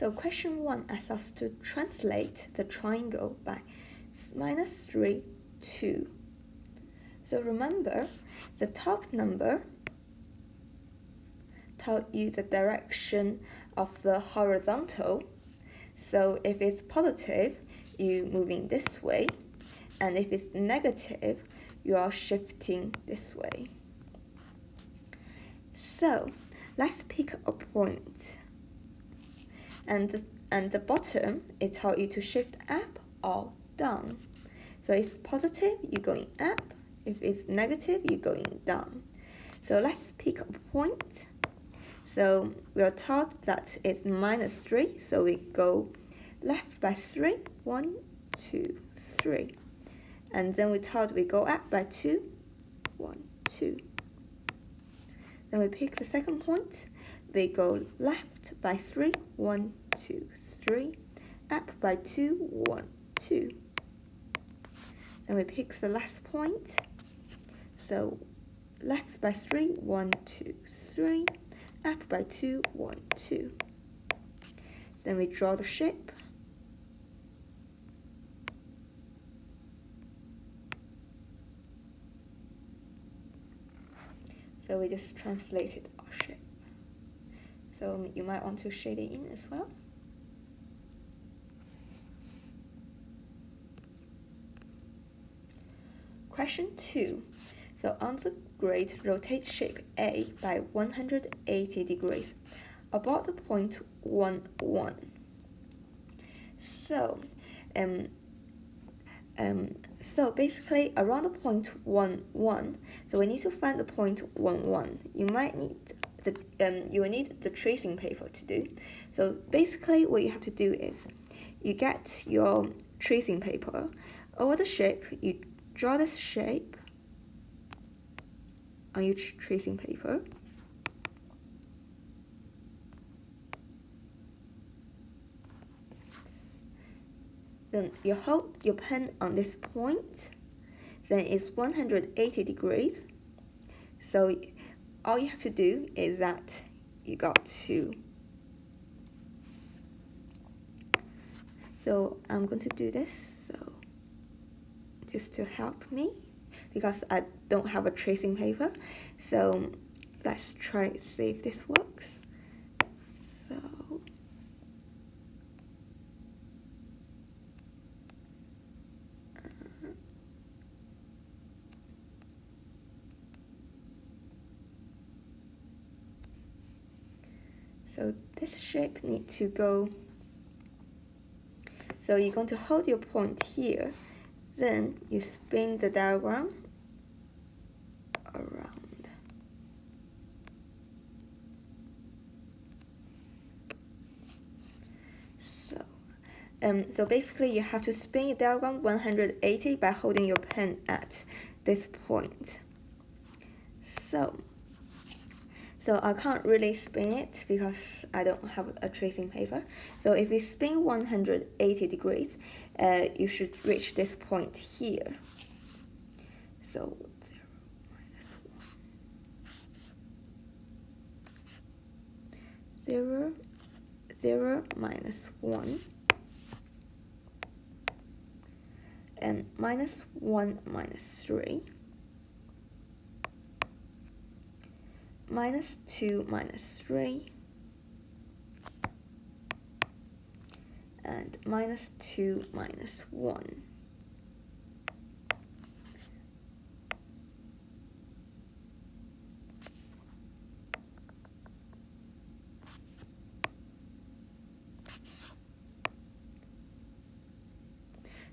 So question 1 asks us to translate the triangle by -3, 2. So remember, the top number tells you the direction of the horizontal. So if it's positive, you're moving this way, and if it's negative, you are shifting this way. So let's pick a point. And the bottom, it tells you to shift up or down. So if it's positive, you're going up. If it's negative, you're going down. So let's pick a point. So we are taught that it's -3, so we go left by 3, 1, 2, 3. And then we're told we go up by 2, 1, 2. Then we pick the second point. We go left by 3, 1, 2, 3. Up by 2, 1, 2. Then we pick the last point. So left by 3, 1, 2, 3. Up by 2, 1, 2. Then we draw the shape. So we just translated our shape. So you might want to shade it in as well. Question 2. So on the grid, rotate shape A by 180 degrees about the point 1, 1. So basically around the point 1, 1. So we need to find the point 1, 1. You might need you will need the tracing paper to do. So basically what you have to do is you get your tracing paper. Over the shape, you draw this shape on your tracing paper. Then you hold your pen on this point. Then it's 180 degrees. So all you have to do is that you got to. So I'm going to do this. So just to help me, because I don't have a tracing paper. So let's try see if this works. So this shape needs to go. So you're going to hold your point here, then you spin the diagram around. So basically you have to spin your diagram 180 by holding your pen at this point. So I can't really spin it because I don't have a tracing paper. So if you spin 180 degrees, you should reach this point here. So 0, 0, minus 1, and -1, -3. -2, -3, and -2, -1.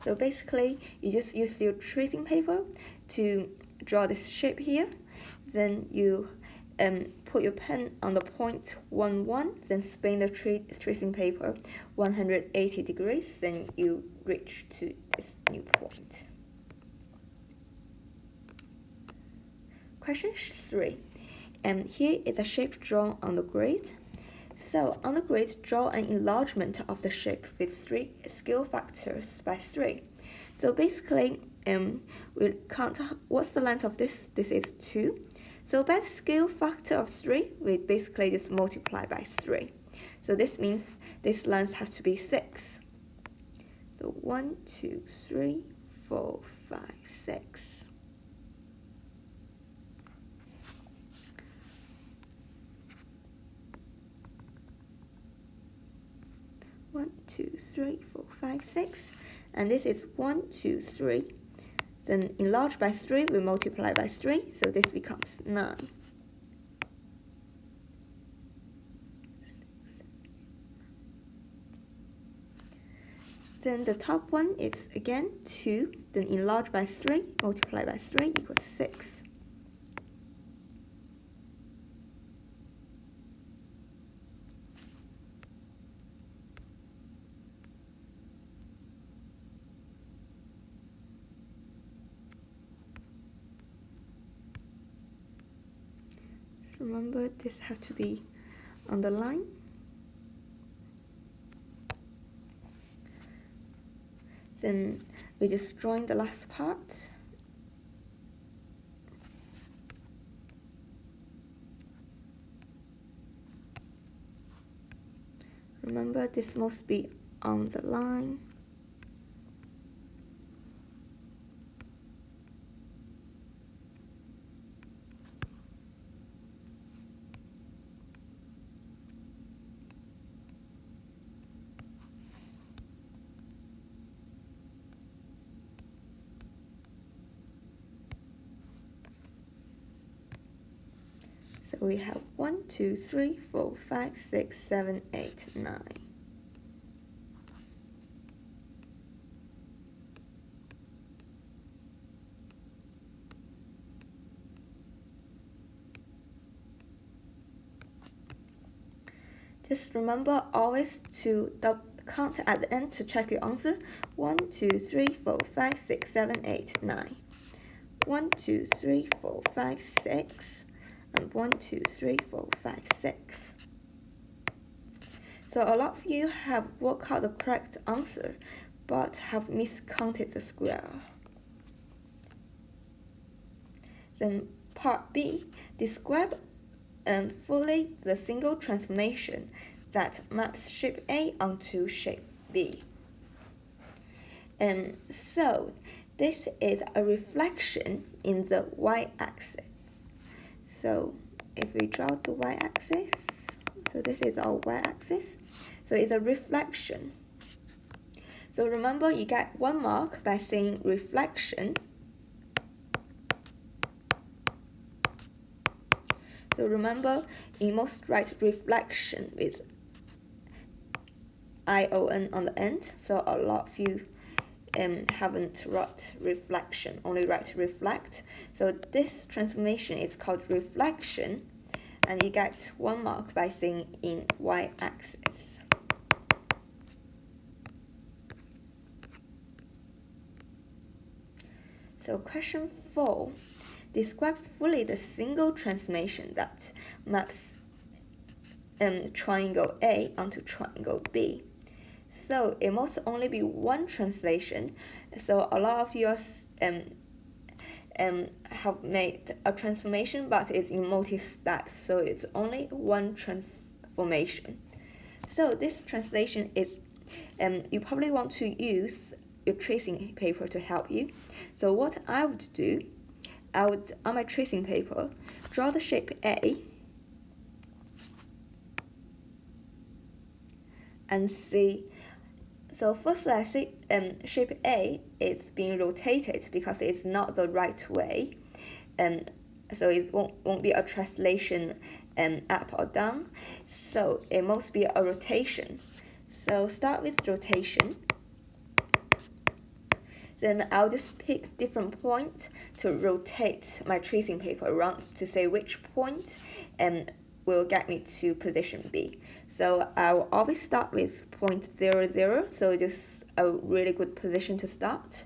So basically, you just use your tracing paper to draw this shape here. Then you put your pen on the point 1, 1, then spin the tracing paper 180 degrees, then you reach to this new point. Question 3. Here is a shape drawn on the grid. So on the grid, draw an enlargement of the shape with 3 scale factors by 3. So basically, we'll count what's the length of this. This is 2. So by the scale factor of 3, we basically just multiply by 3. So this means this length has to be 6. So 1, 2, 3, 4, 5, 6. One, 2, 3, 4, 5, 6, and this is 1, 2, 3. Then enlarge by 3, we multiply by 3, so this becomes 9. Then the top one is again 2, then enlarge by 3, multiply by 3 equals 6. So remember, this has to be on the line. Then we just join the last part. Remember, this must be on the line. So we have 1, 2, 3, 4, 5, 6, 7, 8, 9. Just remember always to count at the end to check your answer. 1, 2, 3, 4, 5, 6, 7, 8, 9. 1, 2, 3, 4, 5, 6. And 1, 2, 3, 4, 5, 6. So a lot of you have worked out the correct answer, but have miscounted the square. Then part B, describe fully the single transformation that maps shape A onto shape B. So this is a reflection in the y-axis. So if we draw the y-axis, so this is our y-axis, so it's a reflection. So remember, you get 1 mark by saying reflection. So remember, you must write reflection with ION on the end. So a lot of you haven't wrote reflection, only write reflect. So this transformation is called reflection, and you get 1 mark by saying in y-axis. So question 4, describe fully the single transformation that maps triangle A onto triangle B. So it must only be one translation. So a lot of you have made a transformation, but it's in multi-steps. So it's only one transformation. So this translation is, you probably want to use your tracing paper to help you. So what I would do, I would, on my tracing paper, draw the shape A and see. So first, let's see shape A is being rotated because it's not the right way, so it won't be a translation up or down. So it must be a rotation. So start with rotation. Then I'll just pick different points to rotate my tracing paper around to say which point will get me to position B. So I'll always start with point 0, 0, so just a really good position to start.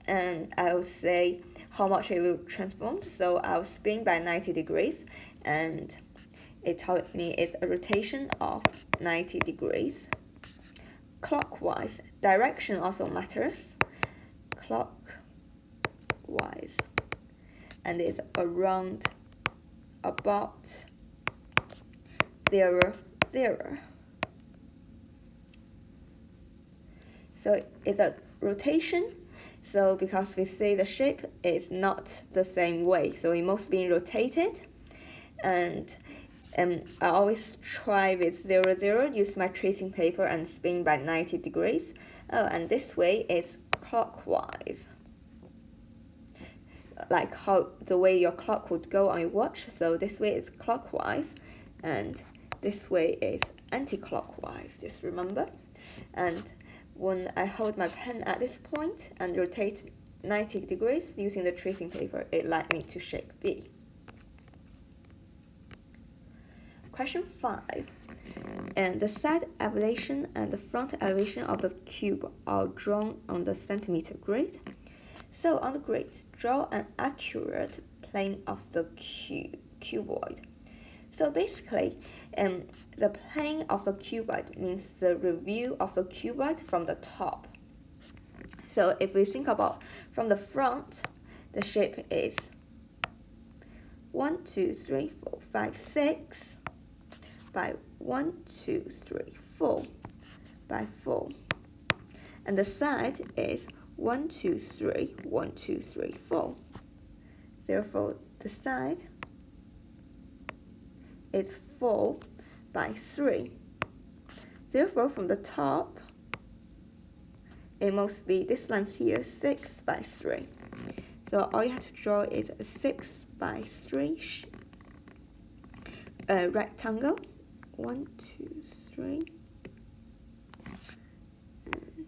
And I'll say how much it will transform. So I'll spin by 90 degrees, and it told me it's a rotation of 90 degrees. Clockwise, direction also matters. Clockwise, and it's around about 0, 0. So it's a rotation. So because we see the shape is not the same way, so it must be rotated. And I always try with 0, 0, use my tracing paper and spin by 90 degrees. Oh, and this way is clockwise, like how the way your clock would go on your watch. So this way is clockwise, and this way is anti-clockwise, just remember. And when I hold my pen at this point and rotate 90 degrees using the tracing paper, it led me to shape B. Question 5. And the side elevation and the front elevation of the cube are drawn on the centimeter grid. So on the grid, draw an accurate plane of the cuboid. So basically, the plane of the cuboid means the review of the cuboid from the top. So if we think about from the front, the shape is 1, 2, 3, 4, 5, 6 by 1, 2, 3, 4 by 4. And the side is 1, 2, 3, 1, 2, 3, 4. Therefore, the side is 4 by 3. Therefore, from the top, it must be this line here, 6 by 3. So all you have to draw is a 6 by 3 rectangle. 1, 2, 3. And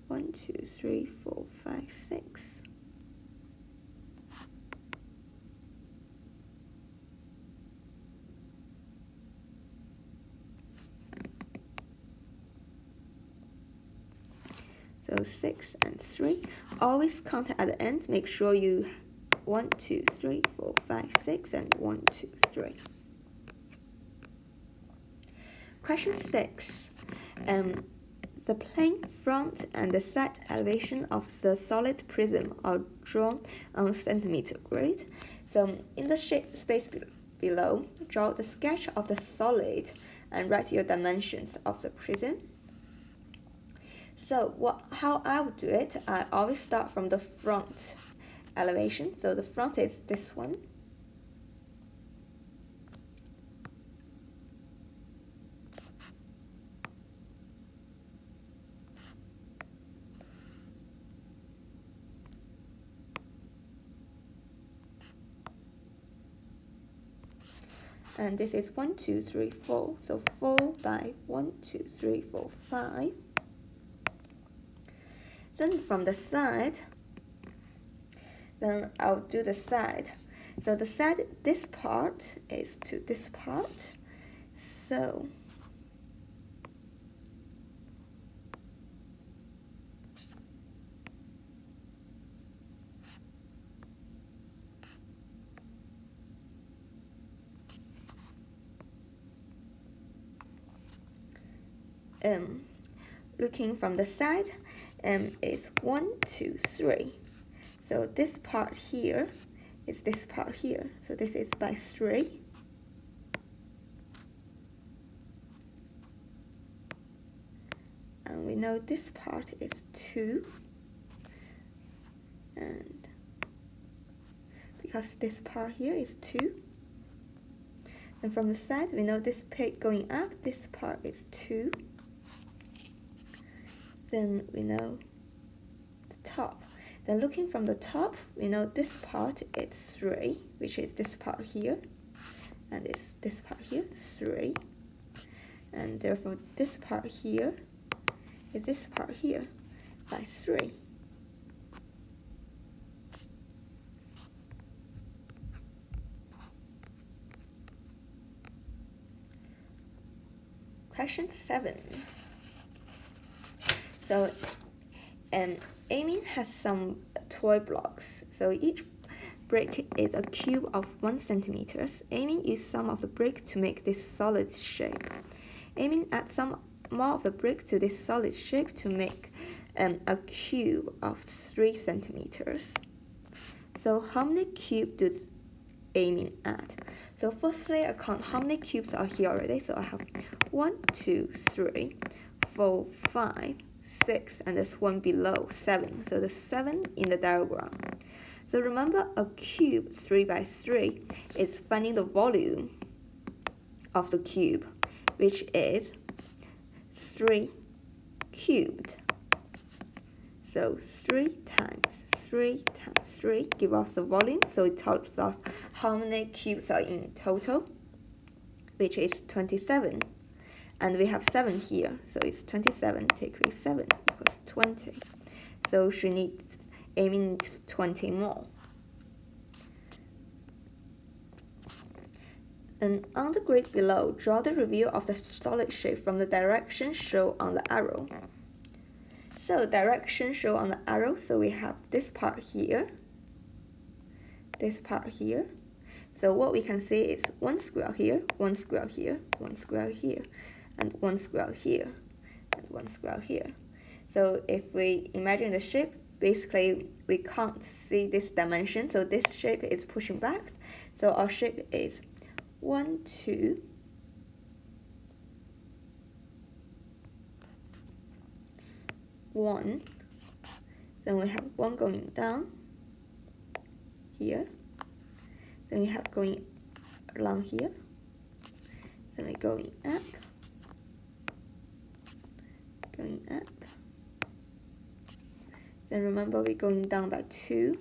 1, 2, 3, 4, 5, 6. So 6 and 3. Always count at the end. Make sure you 1, 2, 3, 4, 5, 6 and 1, 2, 3. Question 6. The plane front and the side elevation of the solid prism are drawn on centimeter grid. So in the space below, draw the sketch of the solid and write your dimensions of the prism. So how I would do it, I always start from the front elevation. So the front is this one. And this is 1, 2, 3, 4. So 4 by 1, 2, 3, 4, 5. Then from the side, then I'll do the side. So the side, this part is to this part. So looking from the side, is 1, 2, 3. So this part here is this part here. So this is by 3. And we know this part is 2. And because this part here is 2. And from the side, we know this peg going up, this part is 2. Then we know the top. Then looking from the top, we know this part is 3, which is this part here. And it's this part here, 3. And therefore this part here is this part here by 3. Question 7. So Amy has some toy blocks. So each brick is a cube of 1 centimeter. Amy used some of the brick to make this solid shape. Amy adds some more of the brick to this solid shape to make a cube of 3 centimeters. So how many cubes does Amy add? So firstly, I count how many cubes are here already. So I have 1, 2, 3, 4, 5, 6, and this one below, 7. So the 7 in the diagram. So remember, a cube 3 by 3 is finding the volume of the cube, which is 3 cubed. So 3 times 3 times 3 give us the volume. So it tells us how many cubes are in total, which is 27. And we have 7 here, so it's 27 take away 7 equals 20. So Amy needs 20 more. And on the grid below, draw the review of the solid shape from the direction shown on the arrow. So direction shown on the arrow, so we have this part here, this part here. So what we can see is one square here, one square here, one square here, and one square here, and one square here. So if we imagine the shape, basically we can't see this dimension, so this shape is pushing back. So our shape is 1, 2, 1. Then we have 1 going down here. Then we have going along here. Then we're going up, going up. Then remember we're going down by 2.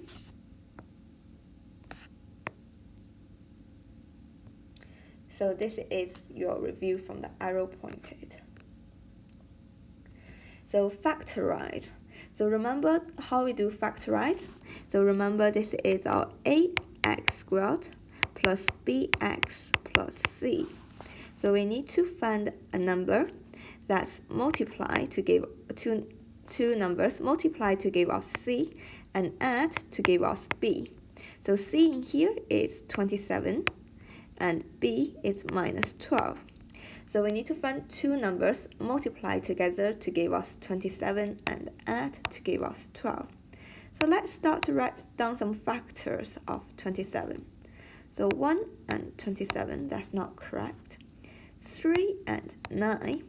So this is your review from the arrow pointed. So factorize. So remember how we do factorize. So remember this is our ax squared plus bx plus c. So we need to find a number that's multiplied to give two numbers, multiply to give us c, and add to give us b. So c in here is 27, and b is minus 12. So we need to find two numbers, multiply together to give us 27, and add to give us 12. So let's start to write down some factors of 27. So 1 and 27, that's not correct. 3 and 9.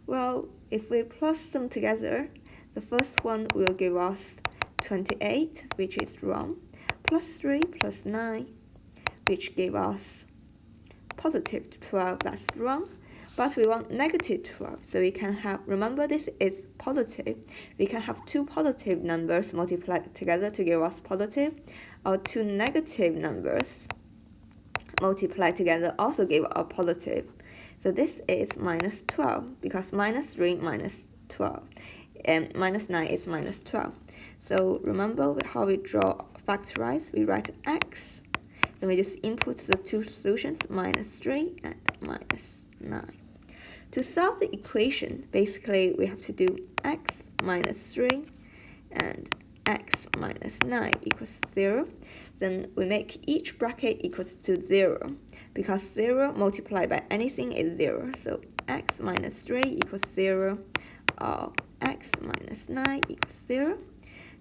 Well, if we plus them together, the first one will give us 28, which is wrong, plus 3 plus 9, which gave us positive 12, that's wrong. But we want negative 12, so we can have, remember this is positive, we can have two positive numbers multiplied together to give us positive, or two negative numbers multiplied together also give a positive. So this is minus 12, because minus 3 minus 12, and minus 9 is minus 12. So remember how we draw factorize, we write x, then we just input the two solutions, minus 3 and minus 9. To solve the equation, basically we have to do x minus 3 and x minus 9 equals 0. Then we make each bracket equals to 0, because 0 multiplied by anything is 0. So x minus 3 equals 0, or x minus 9 equals 0.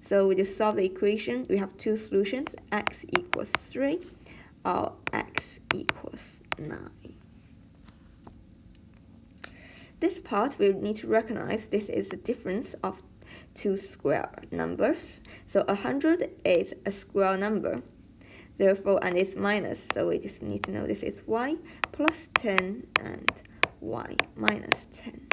So we just solve the equation. We have two solutions, x equals 3 or x equals 9. This part we need to recognize this is the difference of two square numbers. So 100 is a square number, therefore, and it's minus, so we just need to know this is y plus 10 and y minus 10.